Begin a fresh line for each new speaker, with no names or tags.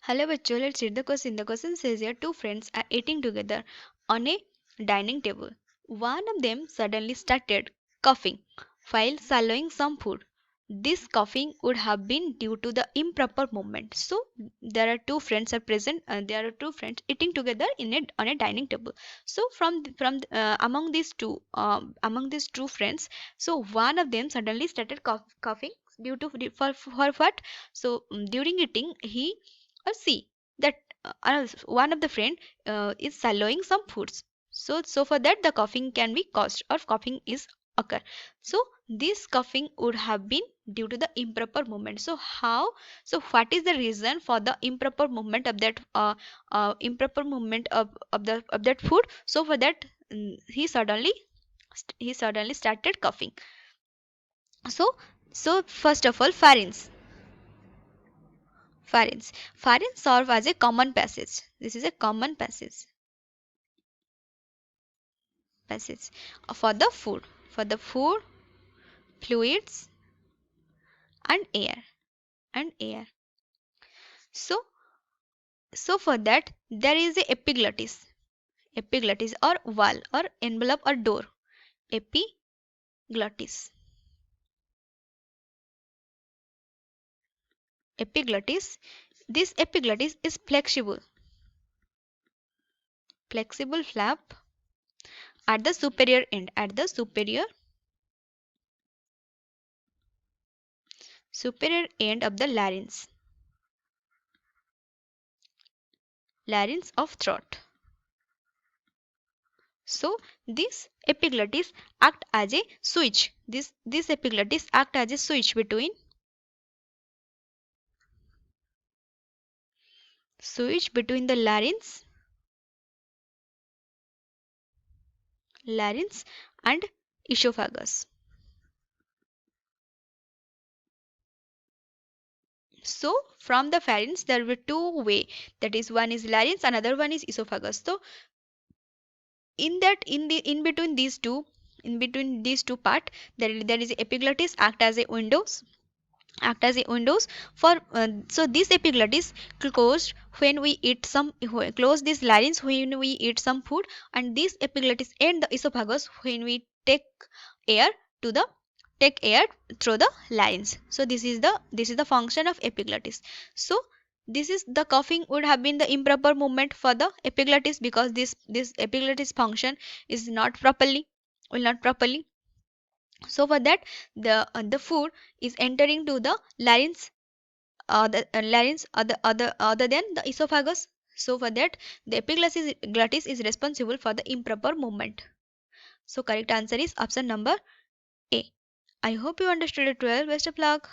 Hello bachcho, let's read the question. The question says here two friends are eating together on a dining table. One of them suddenly started coughing while swallowing some food. This coughing would have been due to the improper movement. So there are two friends are present. There are two friends eating together in a on a dining table. So among these two friends, so one of them suddenly started coughing due to for what? So during eating he or see that one of the friend is swallowing some foods, so for that the coughing can be caused or coughing is occur. So this coughing would have been due to the improper movement. So what is the reason for the improper movement of that improper movement of that food? So for that he suddenly started coughing. So so first of all, pharynx serve as a common passage. This is a common passage for the food, fluids, and air. So so for that there is a epiglottis or wall or envelope or door. Epiglottis. Epiglottis. This epiglottis is flexible flap at the superior end. At the superior end of the larynx of throat. So this epiglottis act as a switch. This epiglottis act as a switch between the larynx and esophagus. So from the pharynx there were two way, that is one is larynx, another one is esophagus. So in between these two part there is epiglottis act as a windows for so this epiglottis closed when we eat some close this larynx when we eat some food, and this epiglottis and the esophagus when we air to the take air through the larynx. So this is the function of epiglottis. So this is the coughing would have been the improper movement for the epiglottis, because this epiglottis function is not properly will not properly. So for that the food is entering to the larynx other than the esophagus. So for that the epiglottis is responsible for the improper movement. So correct answer is option number A. I hope you understood it well. Best of luck.